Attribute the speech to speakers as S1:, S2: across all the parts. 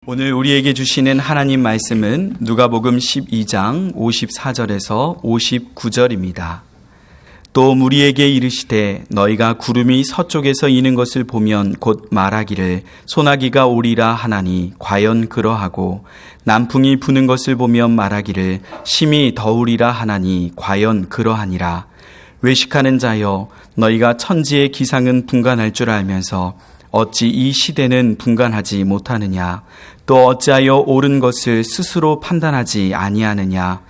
S1: 오늘 우리에게 주시는 하나님 말씀은 누가복음 12장 54절에서 59절입니다. 또 무리에게 이르시되 너희가 구름이 서쪽에서 이는 것을 보면 곧 말하기를 소나기가 오리라 하나니 과연 그러하고 남풍이 부는 것을 보면 말하기를 심히 더우리라 하나니 과연 그러하니라. 외식하는 자여 너희가 천지의 기상은 분간할 줄 알면서 어찌 이 시대는 분간하지 못하느냐. 또 어찌하여 옳은 것을 스스로 판단하지 아니하느냐.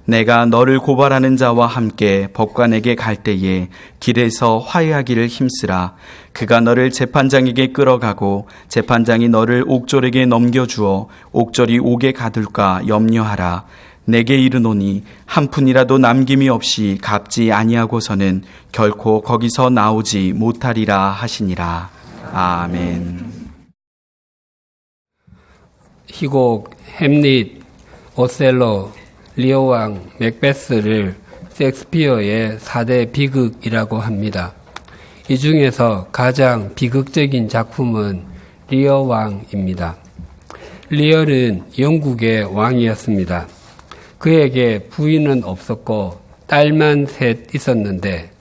S1: 내가 너를 고발하는 자와 함께 법관에게 갈 때에 길에서 화해하기를 힘쓰라. 그가 너를 재판장에게 끌어가고 재판장이 너를 옥졸에게 넘겨주어 옥졸이 옥에 가둘까 염려하라. 내게 이르노니 한 푼이라도 남김이 없이 갚지 아니하고서는 결코 거기서 나오지 못하리라 하시니라. 아멘.
S2: 희곡, 햄릿, 오셀로, 리어왕, 맥베스를 셰익스피어의 4대 비극이라고 합니다. 이 중에서 가장 비극적인 작품은 리어왕입니다. 리어는 영국의 왕이었습니다. 그에게 부인은 없었고 딸만 셋 있었는데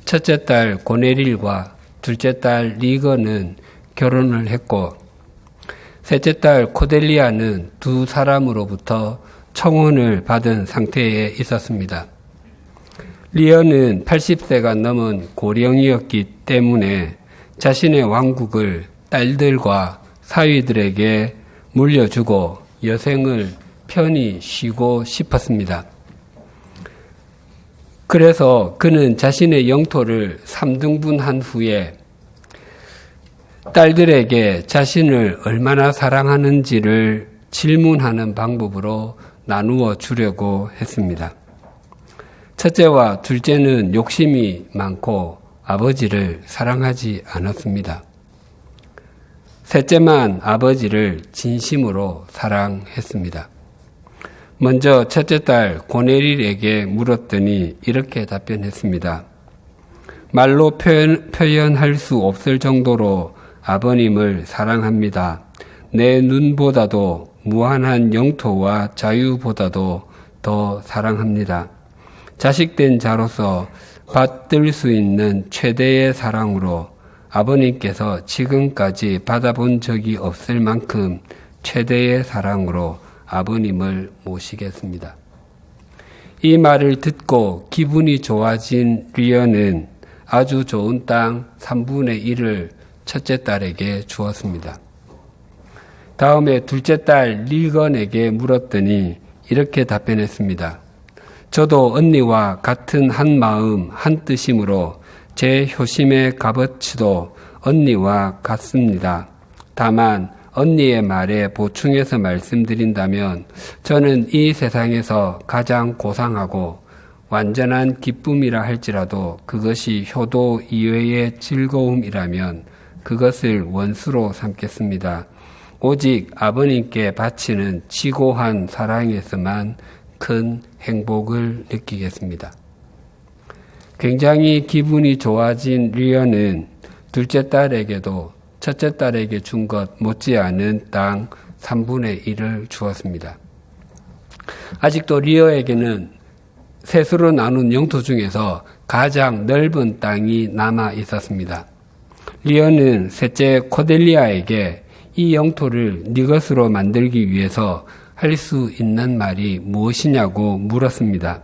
S2: 첫째 딸 고네릴과 둘째 딸 리거는 결혼을 했고 셋째 딸 코델리아는 두 사람으로부터 청혼을 받은 상태에 있었습니다. 리어는 80세가 넘은 고령이었기 때문에 자신의 왕국을 딸들과 사위들에게 물려주고 여생을 편히 쉬고 싶었습니다. 그래서 그는 자신의 영토를 3등분한 후에 딸들에게 자신을 얼마나 사랑하는지를 질문하는 방법으로 나누어 주려고 했습니다. 첫째와 둘째는 욕심이 많고 아버지를 사랑하지 않았습니다. 셋째만 아버지를 진심으로 사랑했습니다. 먼저 첫째 딸 고네릴에게 물었더니 이렇게 답변했습니다. 말로 표현할 수 없을 정도로 아버님을 사랑합니다. 내 눈보다도 무한한 영토와 자유보다도 더 사랑합니다. 자식된 자로서 받을 수 있는 최대의 사랑으로 아버님께서 지금까지 받아본 적이 없을 만큼 최대의 사랑으로 아버님을 모시겠습니다. 이 말을 듣고 기분이 좋아진 리어는 아주 좋은 땅 3분의 1을 첫째 딸에게 주었습니다. 다음에 둘째 딸 리건에게 물었더니 이렇게 답변했습니다. 저도 언니와 같은 한 마음 한 뜻이므로 제 효심의 값어치도 언니와 같습니다. 다만 언니의 말에 보충해서 말씀드린다면 저는 이 세상에서 가장 고상하고 완전한 기쁨이라 할지라도 그것이 효도 이외의 즐거움이라면 그것을 원수로 삼겠습니다. 오직 아버님께 바치는 지고한 사랑에서만 큰 행복을 느끼겠습니다. 굉장히 기분이 좋아진 리어는 둘째 딸에게도 첫째 딸에게 준 것 못지않은 땅 3분의 1을 주었습니다. 아직도 리어에게는 셋으로 나눈 영토 중에서 가장 넓은 땅이 남아 있었습니다. 리어는 셋째 코델리아에게 이 영토를 네 것으로 만들기 위해서 할 수 있는 말이 무엇이냐고 물었습니다.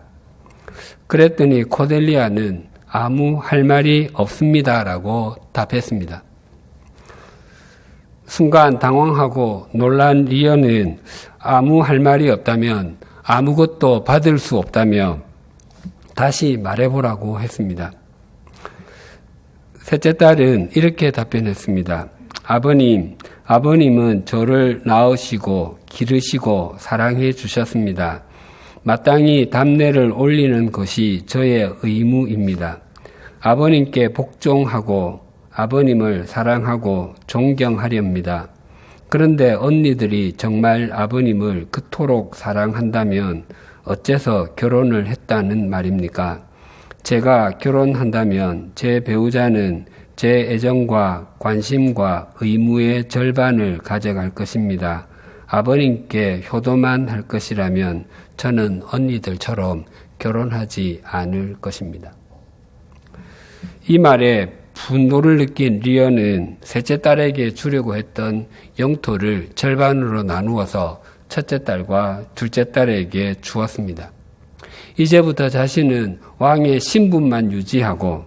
S2: 그랬더니 코델리아는 아무 할 말이 없습니다라고 답했습니다. 순간 당황하고 놀란 리어는 아무 할 말이 없다면 아무것도 받을 수 없다며 다시 말해보라고 했습니다. 셋째 딸은 이렇게 답변했습니다. 아버님은 저를 낳으시고 기르시고 사랑해 주셨습니다. 마땅히 답례를 올리는 것이 저의 의무입니다. 아버님께 복종하고 아버님을 사랑하고 존경하렵니다. 그런데 언니들이 정말 아버님을 그토록 사랑한다면 어째서 결혼을 했다는 말입니까? 제가 결혼한다면 제 배우자는 제 애정과 관심과 의무의 절반을 가져갈 것입니다. 아버님께 효도만 할 것이라면 저는 언니들처럼 결혼하지 않을 것입니다. 이 말에 분노를 느낀 리언은 셋째 딸에게 주려고 했던 영토를 절반으로 나누어서 첫째 딸과 둘째 딸에게 주었습니다. 이제부터 자신은 왕의 신분만 유지하고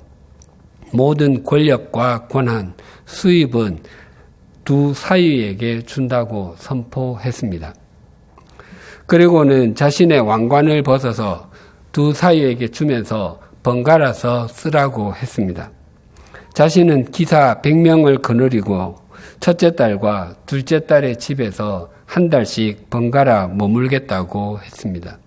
S2: 모든 권력과 권한, 수입은 두 사위에게 준다고 선포했습니다. 그리고는 자신의 왕관을 벗어서 두 사위에게 주면서 번갈아서 쓰라고 했습니다. 자신은 기사 100명을 거느리고 첫째 딸과 둘째 딸의 집에서 한 달씩 번갈아 머물겠다고 했습니다.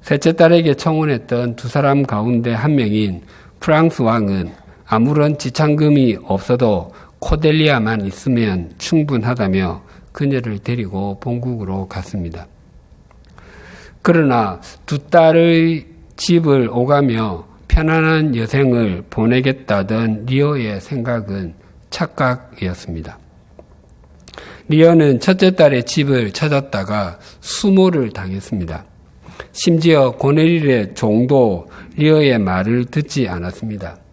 S2: 셋째 딸에게 청혼했던 두 사람 가운데 한 명인 프랑스 왕은 아무런 지참금이 없어도 코델리아만 있으면 충분하다며 그녀를 데리고 본국으로 갔습니다. 그러나 두 딸의 집을 오가며 편안한 여생을 보내겠다던 리어의 생각은 착각이었습니다. 리어는 첫째 딸의 집을 찾았다가 수모를 당했습니다. 심지어 고넬릴의 종도 리어의 말을 듣지 않았습니다.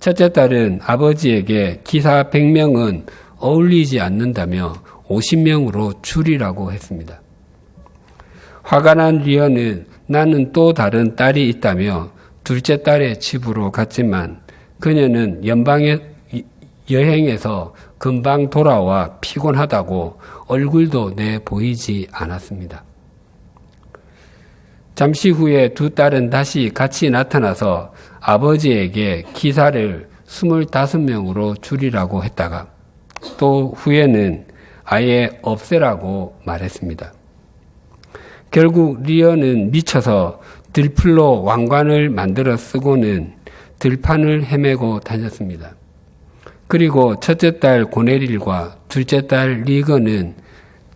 S2: 첫째 딸은 아버지에게 기사 100명은 어울리지 않는다며 50명으로 줄이라고 했습니다. 화가 난 리어는 나는 또 다른 딸이 있다며 둘째 딸의 집으로 갔지만 그녀는 연방의 여행에서 금방 돌아와 피곤하다고 얼굴도 내 보이지 않았습니다. 잠시 후에 두 딸은 다시 같이 나타나서 아버지에게 기사를 25명으로 줄이라고 했다가 또 후에는 아예 없애라고 말했습니다. 결국 리어는 미쳐서 들풀로 왕관을 만들어 쓰고는 들판을 헤매고 다녔습니다. 그리고 첫째 딸 고넬릴과 둘째 딸 리거는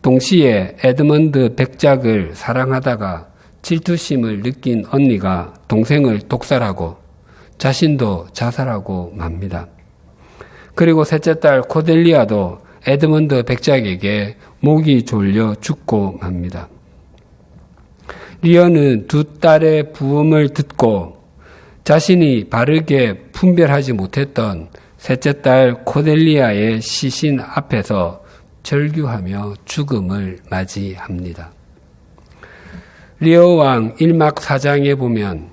S2: 동시에 에드먼드 백작을 사랑하다가 질투심을 느낀 언니가 동생을 독살하고 자신도 자살하고 맙니다. 그리고 셋째 딸 코델리아도 에드먼드 백작에게 목이 졸려 죽고 맙니다. 리어는 두 딸의 부음을 듣고 자신이 바르게 분별하지 못했던 셋째 딸 코델리아의 시신 앞에서 절규하며 죽음을 맞이합니다. 리어 왕 1막 4장에 보면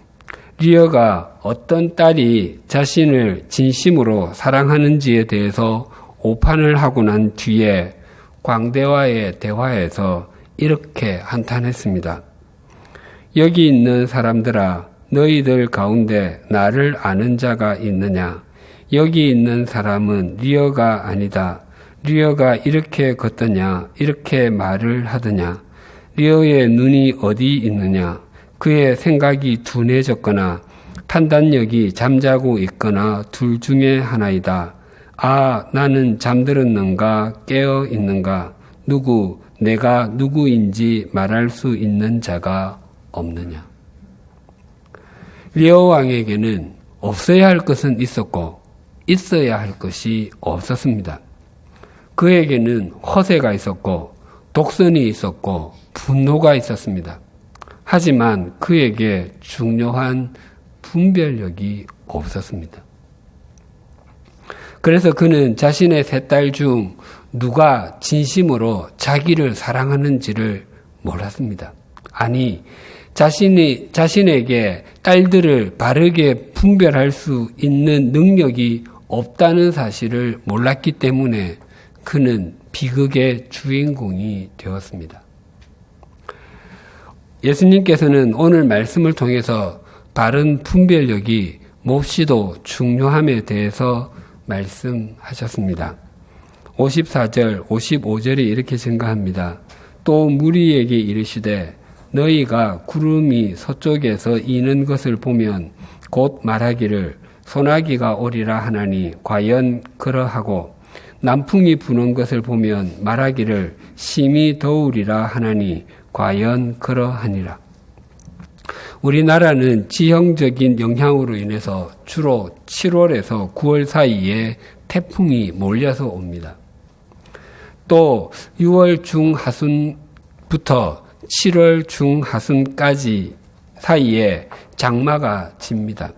S2: 리어가 어떤 딸이 자신을 진심으로 사랑하는지에 대해서 오판을 하고 난 뒤에 광대와의 대화에서 이렇게 한탄했습니다. 여기 있는 사람들아, 너희들 가운데 나를 아는 자가 있느냐? 여기 있는 사람은 리어가 아니다. 리어가 이렇게 걷더냐? 이렇게 말을 하더냐? 리어의 눈이 어디 있느냐? 그의 생각이 둔해졌거나 판단력이 잠자고 있거나 둘 중에 하나이다. 아, 나는 잠들었는가 깨어 있는가? 내가 누구인지 말할 수 있는 자가 없느냐? 리어 왕에게는 없어야 할 것은 있었고 있어야 할 것이 없었습니다. 그에게는 허세가 있었고 독선이 있었고 분노가 있었습니다. 하지만 그에게 중요한 분별력이 없었습니다. 그래서 그는 자신의 세 딸 중 누가 진심으로 자기를 사랑하는지를 몰랐습니다. 아니, 자신에게 딸들을 바르게 분별할 수 있는 능력이 없다는 사실을 몰랐기 때문에 그는 비극의 주인공이 되었습니다. 예수님께서는 오늘 말씀을 통해서 바른 분별력이 몹시도 중요함에 대해서 말씀하셨습니다. 54절, 55절이 이렇게 증가합니다. 또 무리에게 이르시되 너희가 구름이 서쪽에서 이는 것을 보면 곧 말하기를 소나기가 오리라 하나니 과연 그러하고 남풍이 부는 것을 보면 말하기를 심히 더우리라 하나니 과연 그러하니라. 우리나라는 지형적인 영향으로 인해서 주로 7월에서 9월 사이에 태풍이 몰려서 옵니다. 또 6월 중하순부터 7월 중하순까지 사이에 장마가 칩니다.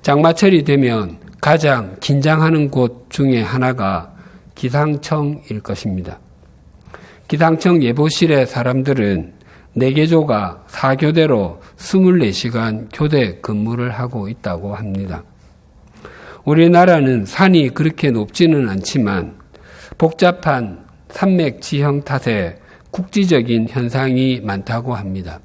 S2: 장마철이 되면 가장 긴장하는 곳 중에 하나가 기상청일 것입니다. 기상청 예보실의 사람들은 4개조가 4교대로 24시간 교대 근무를 하고 있다고 합니다. 우리나라는 산이 그렇게 높지는 않지만 복잡한 산맥 지형 탓에 국지적인 현상이 많다고 합니다.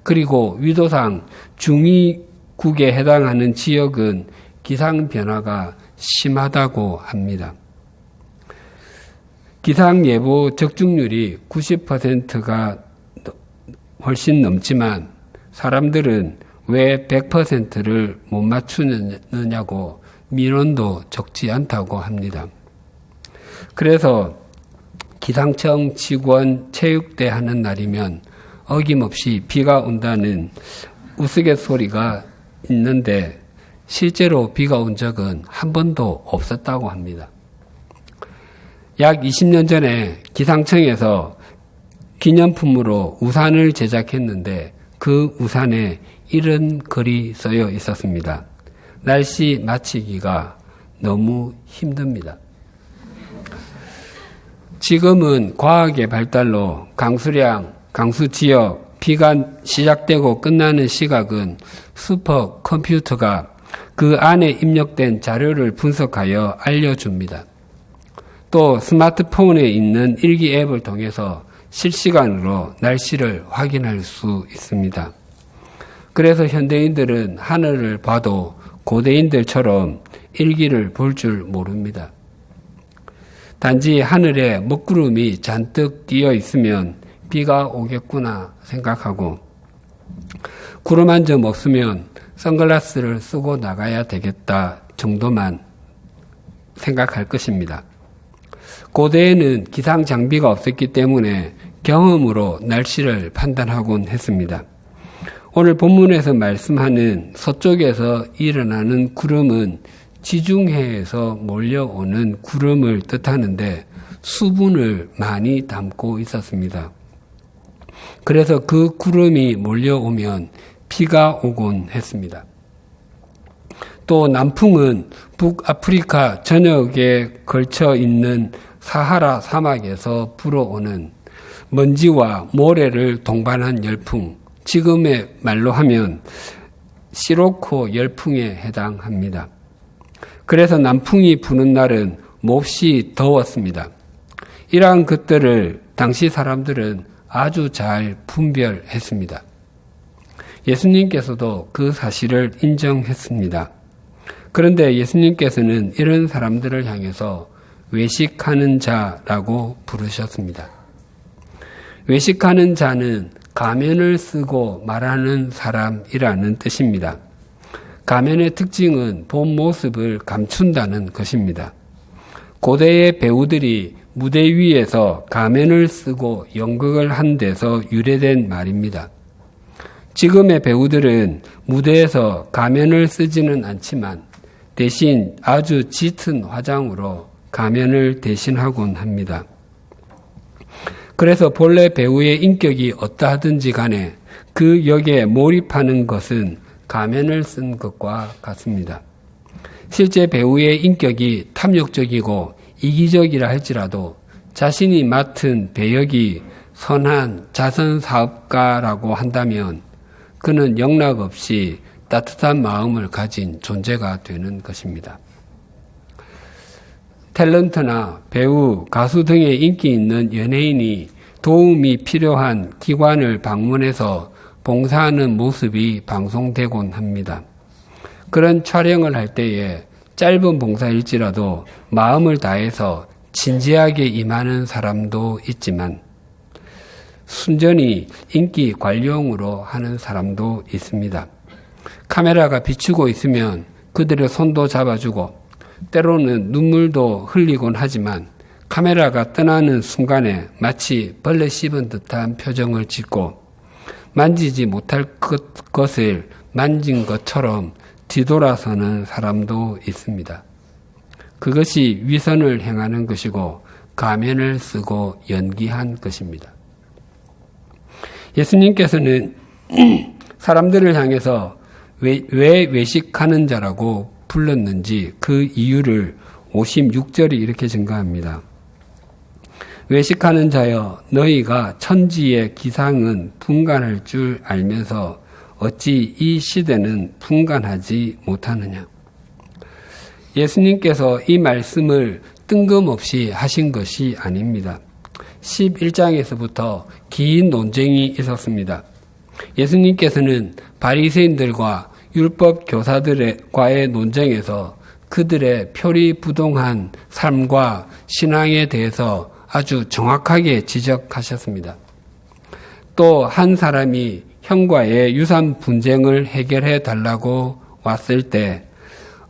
S2: 그리고 위도상 중위국에 해당하는 지역은 기상 변화가 심하다고 합니다. 기상 예보 적중률이 90%가 훨씬 넘지만 사람들은 왜 100%를 못 맞추느냐고 민원도 적지 않다고 합니다. 그래서 기상청 직원 체육대 하는 날이면 어김없이 비가 온다는 우스갯소리가 있는데 실제로 비가 온 적은 한 번도 없었다고 합니다. 약 20년 전에 기상청에서 기념품으로 우산을 제작했는데 그 우산에 이런 글이 쓰여 있었습니다. 날씨 맞추기가 너무 힘듭니다. 지금은 과학의 발달로 강수량, 강수지역, 비가 시작되고 끝나는 시각은 슈퍼컴퓨터가 그 안에 입력된 자료를 분석하여 알려줍니다. 또 스마트폰에 있는 일기 앱을 통해서 실시간으로 날씨를 확인할 수 있습니다. 그래서 현대인들은 하늘을 봐도 고대인들처럼 일기를 볼 줄 모릅니다. 단지 하늘에 먹구름이 잔뜩 띄어 있으면 비가 오겠구나 생각하고 구름 한 점 없으면 선글라스를 쓰고 나가야 되겠다 정도만 생각할 것입니다. 고대에는 기상 장비가 없었기 때문에 경험으로 날씨를 판단하곤 했습니다. 오늘 본문에서 말씀하는 서쪽에서 일어나는 구름은 지중해에서 몰려오는 구름을 뜻하는데 수분을 많이 담고 있었습니다. 그래서 그 구름이 몰려오면 비가 오곤 했습니다. 또 남풍은 북아프리카 전역에 걸쳐 있는 사하라 사막에서 불어오는 먼지와 모래를 동반한 열풍, 지금의 말로 하면 시로코 열풍에 해당합니다. 그래서 남풍이 부는 날은 몹시 더웠습니다. 이러한 것들을 당시 사람들은 아주 잘 분별했습니다. 예수님께서도 그 사실을 인정했습니다. 그런데 예수님께서는 이런 사람들을 향해서 외식하는 자라고 부르셨습니다. 외식하는 자는 가면을 쓰고 말하는 사람이라는 뜻입니다. 가면의 특징은 본 모습을 감춘다는 것입니다. 고대의 배우들이 무대 위에서 가면을 쓰고 연극을 한 데서 유래된 말입니다. 지금의 배우들은 무대에서 가면을 쓰지는 않지만 대신 아주 짙은 화장으로 가면을 대신하곤 합니다. 그래서 본래 배우의 인격이 어떠하든지 간에 그 역에 몰입하는 것은 가면을 쓴 것과 같습니다. 실제 배우의 인격이 탐욕적이고 이기적이라 할지라도 자신이 맡은 배역이 선한 자선사업가라고 한다면 그는 영락없이 따뜻한 마음을 가진 존재가 되는 것입니다. 탤런트나 배우, 가수 등의 인기 있는 연예인이 도움이 필요한 기관을 방문해서 봉사하는 모습이 방송되곤 합니다. 그런 촬영을 할 때에 짧은 봉사일지라도 마음을 다해서 진지하게 임하는 사람도 있지만 순전히 인기 관리용으로 하는 사람도 있습니다. 카메라가 비추고 있으면 그들의 손도 잡아주고 때로는 눈물도 흘리곤 하지만 카메라가 떠나는 순간에 마치 벌레 씹은 듯한 표정을 짓고 만지지 못할 것을 만진 것처럼 뒤돌아서는 사람도 있습니다. 그것이 위선을 행하는 것이고 가면을 쓰고 연기한 것입니다. 예수님께서는 사람들을 향해서 왜 외식하는 자라고 불렀는지 그 이유를 56절이 이렇게 증가합니다. 외식하는 자여, 너희가 천지의 기상은 분간할 줄 알면서 어찌 이 시대는 분간하지 못하느냐. 예수님께서 이 말씀을 뜬금없이 하신 것이 아닙니다. 11장에서부터 긴 논쟁이 있었습니다. 예수님께서는 바리새인들과 율법 교사들과의 논쟁에서 그들의 표리부동한 삶과 신앙에 대해서 아주 정확하게 지적하셨습니다. 또 한 사람이 형과의 유산 분쟁을 해결해 달라고 왔을 때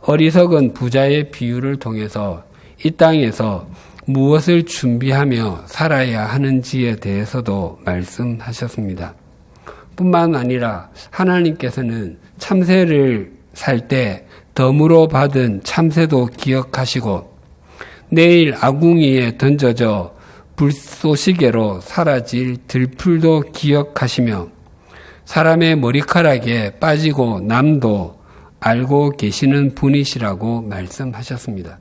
S2: 어리석은 부자의 비유를 통해서 이 땅에서 무엇을 준비하며 살아야 하는지에 대해서도 말씀하셨습니다. 뿐만 아니라 하나님께서는 참새를 살 때 덤으로 받은 참새도 기억하시고 내일 아궁이에 던져져 불쏘시개로 사라질 들풀도 기억하시며 사람의 머리카락에 빠지고 남도 알고 계시는 분이시라고 말씀하셨습니다.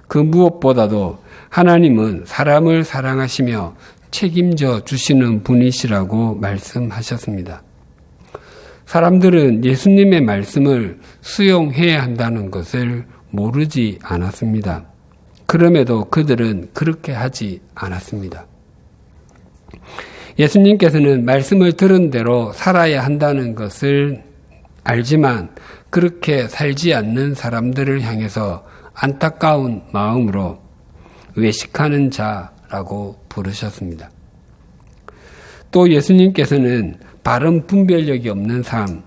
S2: 그 무엇보다도 하나님은 사람을 사랑하시며 책임져 주시는 분이시라고 말씀하셨습니다. 사람들은 예수님의 말씀을 수용해야 한다는 것을 모르지 않았습니다. 그럼에도 그들은 그렇게 하지 않았습니다. 예수님께서는 말씀을 들은 대로 살아야 한다는 것을 알지만 그렇게 살지 않는 사람들을 향해서 안타까운 마음으로 외식하는 자라고 부르셨습니다. 또 예수님께서는 바른 분별력이 없는 삶,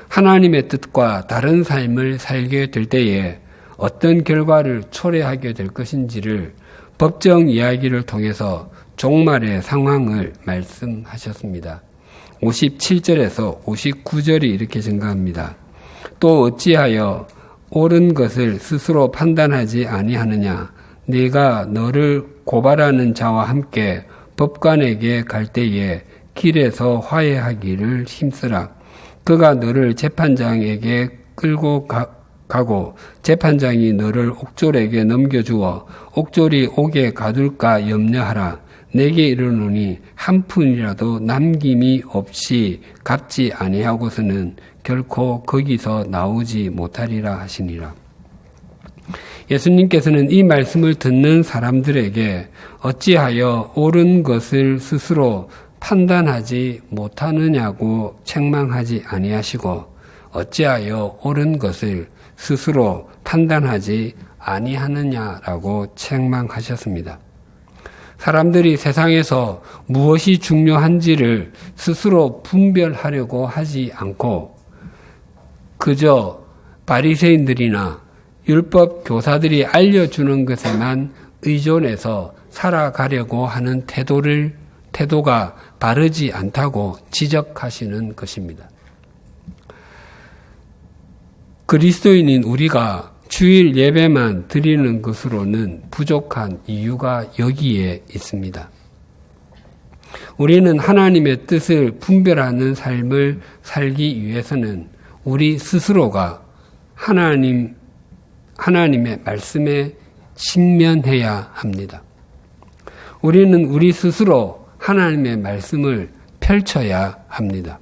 S2: 하나님의 뜻과 다른 삶을 살게 될 때에 어떤 결과를 초래하게 될 것인지를 법정 이야기를 통해서 종말의 상황을 말씀하셨습니다. 57절에서 59절이 이렇게 증가합니다. 또 어찌하여 옳은 것을 스스로 판단하지 아니하느냐. 네가 너를 고발하는 자와 함께 법관에게 갈 때에 길에서 화해하기를 힘쓰라. 그가 너를 재판장에게 끌고 가고 재판장이 너를 옥졸에게 넘겨주어 옥졸이 옥에 가둘까 염려하라. 내게 이르노니 한 푼이라도 남김이 없이 갚지 아니하고서는 결코 거기서 나오지 못하리라 하시니라. 예수님께서는 이 말씀을 듣는 사람들에게 어찌하여 옳은 것을 스스로 판단하지 못하느냐고 책망하지 아니하시고 어찌하여 옳은 것을 스스로 판단하지 아니하느냐라고 책망하셨습니다. 사람들이 세상에서 무엇이 중요한지를 스스로 분별하려고 하지 않고 그저 바리새인들이나 율법 교사들이 알려주는 것에만 의존해서 살아가려고 하는 태도가 바르지 않다고 지적하시는 것입니다. 그리스도인인 우리가 주일 예배만 드리는 것으로는 부족한 이유가 여기에 있습니다. 우리는 하나님의 뜻을 분별하는 삶을 살기 위해서는 우리 스스로가 하나님의 말씀에 직면해야 합니다. 우리는 우리 스스로 하나님의 말씀을 펼쳐야 합니다.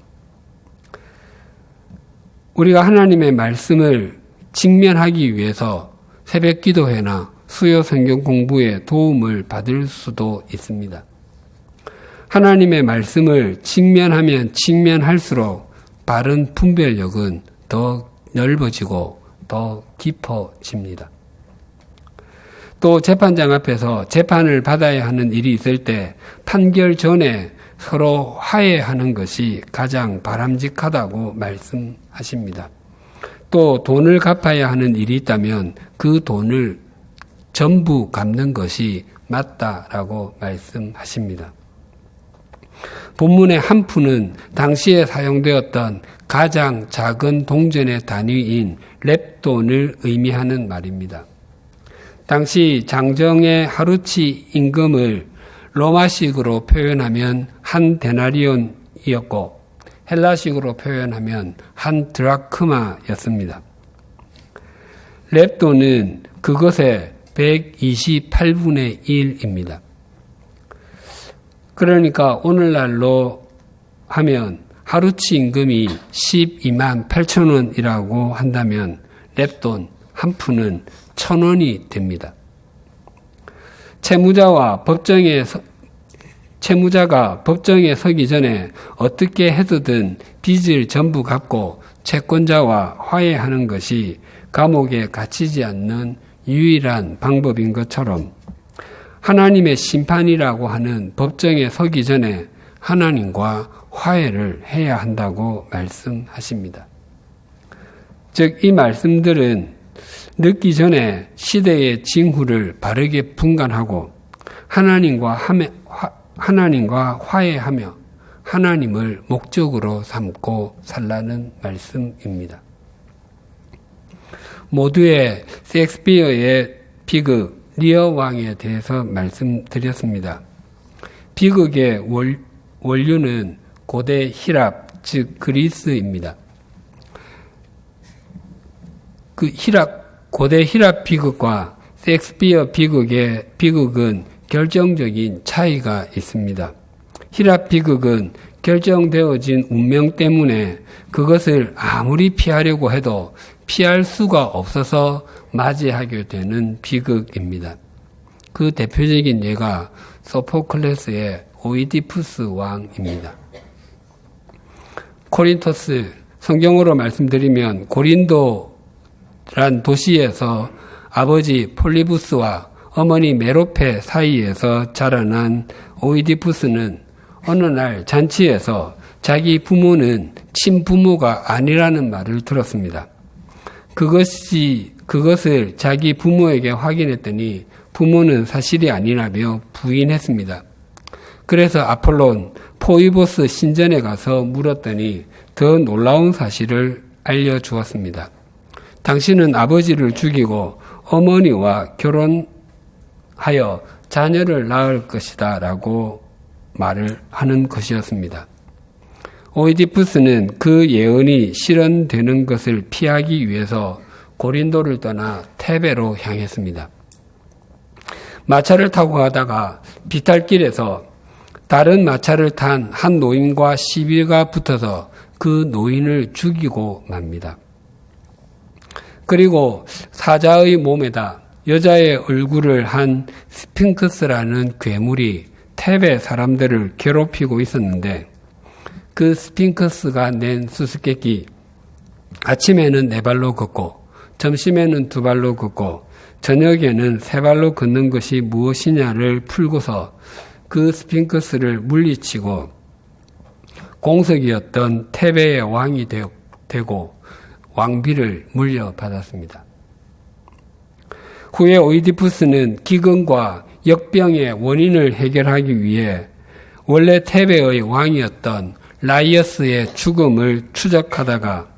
S2: 우리가 하나님의 말씀을 직면하기 위해서 새벽 기도회나 수요 성경 공부에 도움을 받을 수도 있습니다. 하나님의 말씀을 직면하면 직면할수록 바른 분별력은 더 넓어지고 더 깊어집니다. 또 재판장 앞에서 재판을 받아야 하는 일이 있을 때 판결 전에 서로 화해하는 것이 가장 바람직하다고 말씀하십니다. 또 돈을 갚아야 하는 일이 있다면 그 돈을 전부 갚는 것이 맞다라고 말씀하십니다. 본문의 한 푼은 당시에 사용되었던 가장 작은 동전의 단위인 렙돈을 의미하는 말입니다. 당시 장정의 하루치 임금을 로마식으로 표현하면 한 데나리온이었고 헬라식으로 표현하면 한 드라크마였습니다. 렙도는 그것의 128분의 1입니다. 그러니까 오늘날로 하면 하루치 임금이 12만 8천 원이라고 한다면 렙돈 한 푼은 1,000원이 됩니다. 채무자가 법정에 서기 전에 어떻게 해서든 빚을 전부 갚고 채권자와 화해하는 것이 감옥에 갇히지 않는 유일한 방법인 것처럼 하나님의 심판이라고 하는 법정에 서기 전에 하나님과 화해를 해야 한다고 말씀하십니다. 즉, 이 말씀들은 늦기 전에 시대의 징후를 바르게 분간하고 하나님과 화해하며 하나님을 목적으로 삼고 살라는 말씀입니다. 모두의 셰익스피어의 비극 리어 왕에 대해서 말씀드렸습니다. 비극의 원류는 고대 히랍, 즉 그리스입니다. 고대 히랍 비극과 셰익스피어 비극은 결정적인 차이가 있습니다. 히랍 비극은 결정되어진 운명 때문에 그것을 아무리 피하려고 해도 피할 수가 없어서 맞이하게 되는 비극입니다. 그 대표적인 예가 소포클레스의 오이디푸스 왕입니다. 코린토스, 성경으로 말씀드리면 고린도란 도시에서 아버지 폴리부스와 어머니 메로페 사이에서 자라난 오이디푸스는 어느 날 잔치에서 자기 부모는 친부모가 아니라는 말을 들었습니다. 그것을 자기 부모에게 확인했더니 부모는 사실이 아니라며 부인했습니다. 그래서 아폴론 포이보스 신전에 가서 물었더니 더 놀라운 사실을 알려주었습니다. 당신은 아버지를 죽이고 어머니와 결혼하여 자녀를 낳을 것이다 라고 말을 하는 것이었습니다. 오이디푸스는 그 예언이 실현되는 것을 피하기 위해서 고린도를 떠나 테베로 향했습니다. 마차를 타고 가다가 비탈길에서 다른 마차를 탄 한 노인과 시비가 붙어서 그 노인을 죽이고 맙니다. 그리고 사자의 몸에다 여자의 얼굴을 한 스핑크스라는 괴물이 테베 사람들을 괴롭히고 있었는데 그 스핑크스가 낸 수수께끼 아침에는 4발로 걷고 점심에는 2발로 걷고 저녁에는 3발로 걷는 것이 무엇이냐를 풀고서 그 스핑크스를 물리치고 공석이었던 테베의 왕이 되고 왕비를 물려받았습니다. 후에 오이디푸스는 기근과 역병의 원인을 해결하기 위해 원래 테베의 왕이었던 라이어스의 죽음을 추적하다가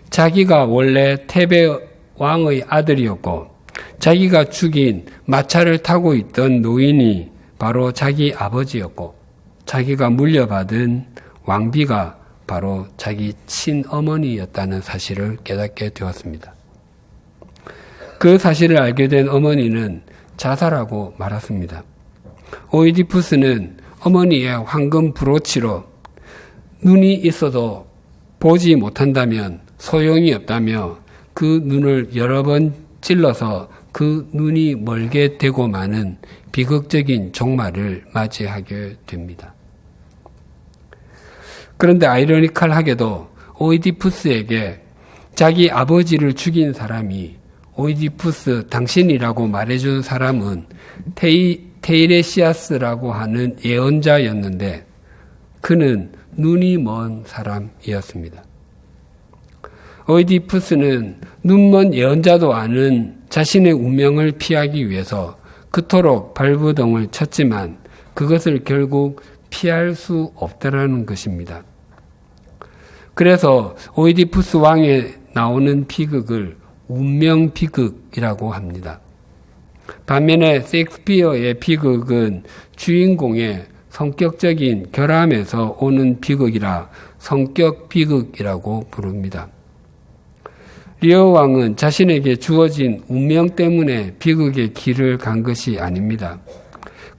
S2: 자기가 원래 테베 왕의 아들이었고 자기가 죽인 마차를 타고 있던 노인이 바로 자기 아버지였고 자기가 물려받은 왕비가 바로 자기 친어머니였다는 사실을 깨닫게 되었습니다. 그 사실을 알게 된 어머니는 자살하고 말았습니다. 오이디푸스는 어머니의 황금 브로치로 눈이 있어도 보지 못한다면 소용이 없다며 그 눈을 여러 번 찔러서 그 눈이 멀게 되고 마는 비극적인 종말을 맞이하게 됩니다. 그런데 아이러니컬하게도 오이디푸스에게 자기 아버지를 죽인 사람이 오이디푸스 당신이라고 말해준 사람은 테이레시아스라고 하는 예언자였는데 그는 눈이 먼 사람이었습니다. 오이디푸스는 눈먼 예언자도 아는 자신의 운명을 피하기 위해서 그토록 발버둥을 쳤지만 그것을 결국 피할 수 없다라는 것입니다. 그래서 오이디푸스 왕에 나오는 비극을 운명 비극이라고 합니다. 반면에 셰익스피어의 비극은 주인공의 성격적인 결함에서 오는 비극이라 성격 비극이라고 부릅니다. 리어 왕은 자신에게 주어진 운명 때문에 비극의 길을 간 것이 아닙니다.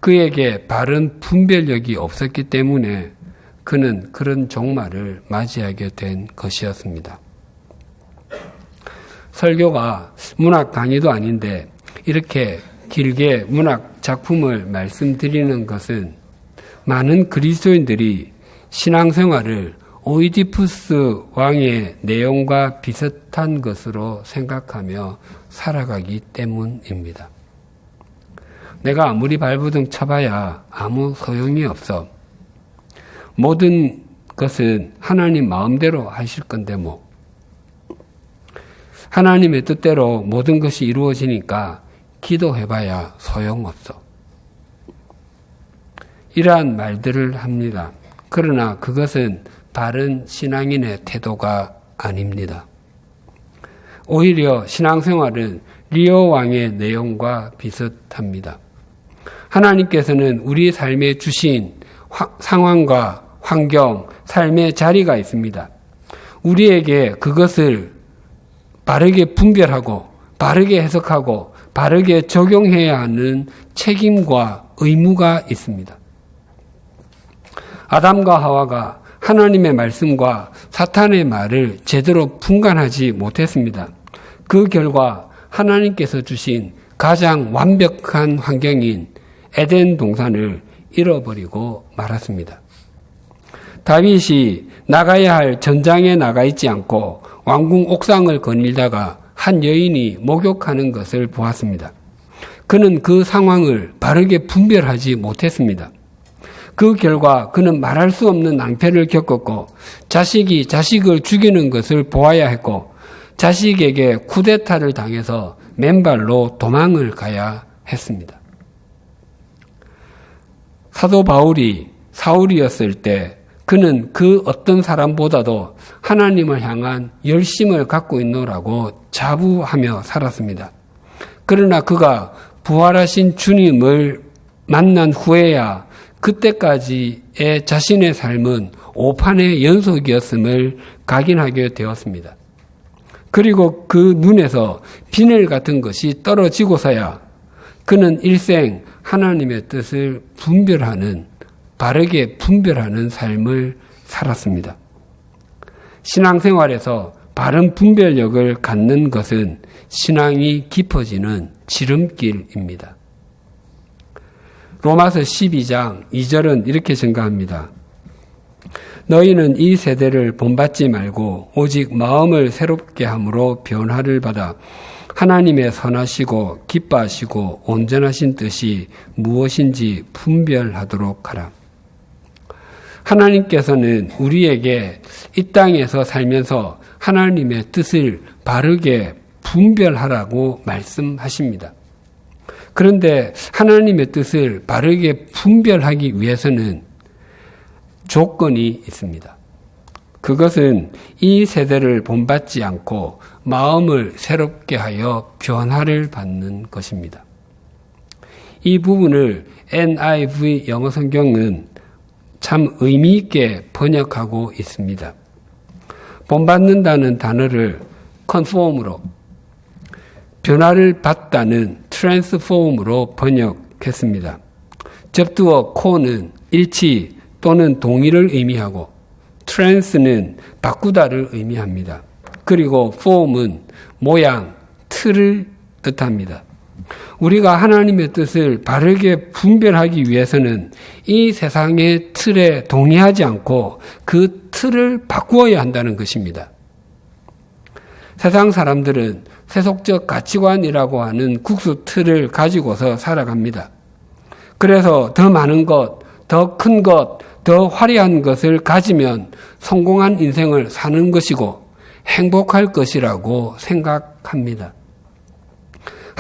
S2: 그에게 바른 분별력이 없었기 때문에 그는 그런 종말을 맞이하게 된 것이었습니다. 설교가 문학 강의도 아닌데 이렇게 길게 문학 작품을 말씀드리는 것은 많은 그리스도인들이 신앙생활을 오이디푸스 왕의 내용과 비슷한 것으로 생각하며 살아가기 때문입니다. 내가 아무리 발버둥 쳐봐야 아무 소용이 없어. 모든 것은 하나님 마음대로 하실 건데 뭐. 하나님의 뜻대로 모든 것이 이루어지니까 기도해봐야 소용없어. 이러한 말들을 합니다. 그러나 그것은 바른 신앙인의 태도가 아닙니다. 오히려 신앙생활은 리어 왕의 내용과 비슷합니다. 하나님께서는 우리 삶에 주신 상황과 환경, 삶의 자리가 있습니다. 우리에게 그것을 바르게 분별하고 바르게 해석하고 바르게 적용해야 하는 책임과 의무가 있습니다. 아담과 하와가 하나님의 말씀과 사탄의 말을 제대로 분간하지 못했습니다. 그 결과 하나님께서 주신 가장 완벽한 환경인 에덴 동산을 잃어버리고 말았습니다. 다윗이 나가야 할 전장에 나가 있지 않고 왕궁 옥상을 거닐다가 한 여인이 목욕하는 것을 보았습니다. 그는 그 상황을 바르게 분별하지 못했습니다. 그 결과 그는 말할 수 없는 낭패를 겪었고 자식이 자식을 죽이는 것을 보아야 했고 자식에게 쿠데타를 당해서 맨발로 도망을 가야 했습니다. 사도 바울이 사울이었을 때 그는 그 어떤 사람보다도 하나님을 향한 열심을 갖고 있노라고 자부하며 살았습니다. 그러나 그가 부활하신 주님을 만난 후에야 그때까지의 자신의 삶은 오판의 연속이었음을 각인하게 되었습니다. 그리고 그 눈에서 비늘 같은 것이 떨어지고서야 그는 일생 하나님의 뜻을 바르게 분별하는 삶을 살았습니다. 신앙생활에서 바른 분별력을 갖는 것은 신앙이 깊어지는 지름길입니다. 로마서 12장 2절은 이렇게 증가합니다. 너희는 이 세대를 본받지 말고 오직 마음을 새롭게 함으로 변화를 받아 하나님의 선하시고 기뻐하시고 온전하신 뜻이 무엇인지 분별하도록 하라. 하나님께서는 우리에게 이 땅에서 살면서 하나님의 뜻을 바르게 분별하라고 말씀하십니다. 그런데 하나님의 뜻을 바르게 분별하기 위해서는 조건이 있습니다. 그것은 이 세대를 본받지 않고 마음을 새롭게 하여 변화를 받는 것입니다. 이 부분을 NIV 영어 성경은 참 의미 있게 번역하고 있습니다. 본받는다는 단어를 conform으로, 변화를 받다는 transform으로 번역했습니다. 접두어 co는 일치 또는 동의를 의미하고 trans는 바꾸다를 의미합니다. 그리고 form은 모양, 틀을 뜻합니다. 우리가 하나님의 뜻을 바르게 분별하기 위해서는 이 세상의 틀에 동의하지 않고 그 틀을 바꾸어야 한다는 것입니다. 세상 사람들은 세속적 가치관이라고 하는 국수 틀을 가지고서 살아갑니다. 그래서 더 많은 것, 더 큰 것, 더 화려한 것을 가지면 성공한 인생을 사는 것이고 행복할 것이라고 생각합니다.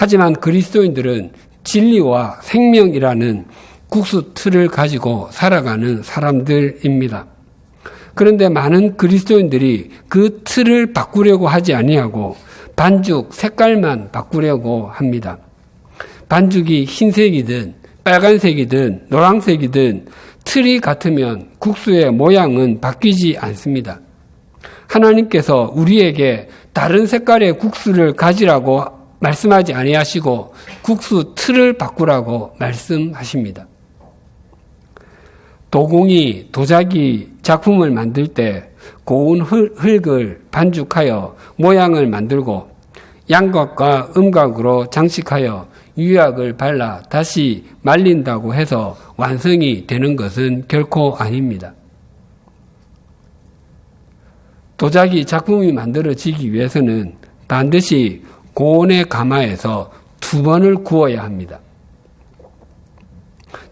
S2: 하지만 그리스도인들은 진리와 생명이라는 국수 틀을 가지고 살아가는 사람들입니다. 그런데 많은 그리스도인들이 그 틀을 바꾸려고 하지 아니하고 반죽 색깔만 바꾸려고 합니다. 반죽이 흰색이든 빨간색이든 노란색이든 틀이 같으면 국수의 모양은 바뀌지 않습니다. 하나님께서 우리에게 다른 색깔의 국수를 가지라고 말씀하지 아니하시고 국수 틀을 바꾸라고 말씀하십니다. 도공이 도자기 작품을 만들 때 고운 흙을 반죽하여 모양을 만들고 양각과 음각으로 장식하여 유약을 발라 다시 말린다고 해서 완성이 되는 것은 결코 아닙니다. 도자기 작품이 만들어지기 위해서는 반드시 고온의 가마에서 2번을 구워야 합니다.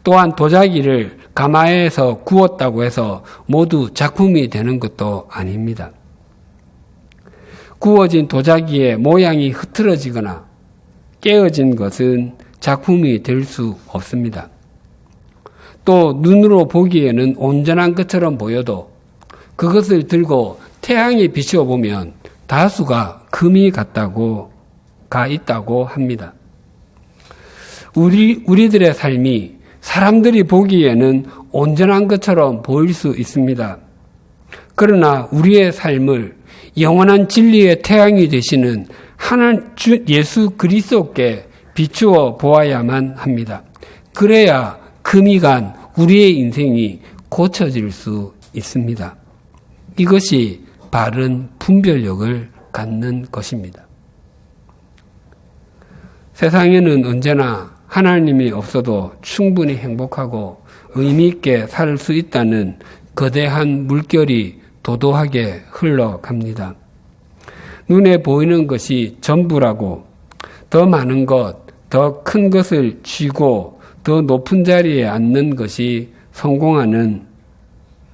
S2: 또한 도자기를 가마에서 구웠다고 해서 모두 작품이 되는 것도 아닙니다. 구워진 도자기의 모양이 흐트러지거나 깨어진 것은 작품이 될 수 없습니다. 또 눈으로 보기에는 온전한 것처럼 보여도 그것을 들고 태양에 비추어 보면 다수가 금이 가 있다고 합니다. 우리들의 삶이 사람들이 보기에는 온전한 것처럼 보일 수 있습니다. 그러나 우리의 삶을 영원한 진리의 태양이 되시는 주 예수 그리스도께 비추어 보아야만 합니다. 그래야 금이 간 우리의 인생이 고쳐질 수 있습니다. 이것이 바른 분별력을 갖는 것입니다. 세상에는 언제나 하나님이 없어도 충분히 행복하고 의미 있게 살 수 있다는 거대한 물결이 도도하게 흘러갑니다. 눈에 보이는 것이 전부라고 더 많은 것, 더 큰 것을 쥐고 더 높은 자리에 앉는 것이 성공하는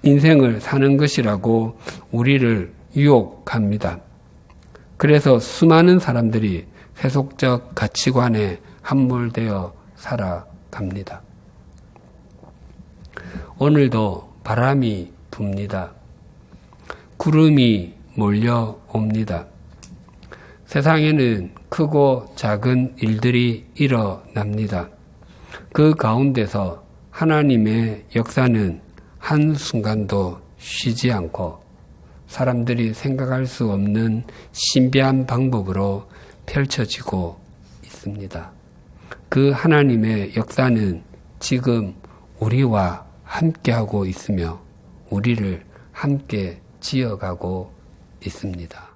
S2: 인생을 사는 것이라고 우리를 유혹합니다. 그래서 수많은 사람들이 세속적 가치관에 함몰되어 살아갑니다. 오늘도 바람이 붑니다. 구름이 몰려옵니다. 세상에는 크고 작은 일들이 일어납니다. 그 가운데서 하나님의 역사는 한순간도 쉬지 않고 사람들이 생각할 수 없는 신비한 방법으로 펼쳐지고 있습니다. 그 하나님의 역사는 지금 우리와 함께하고 있으며 우리를 함께 지어가고 있습니다.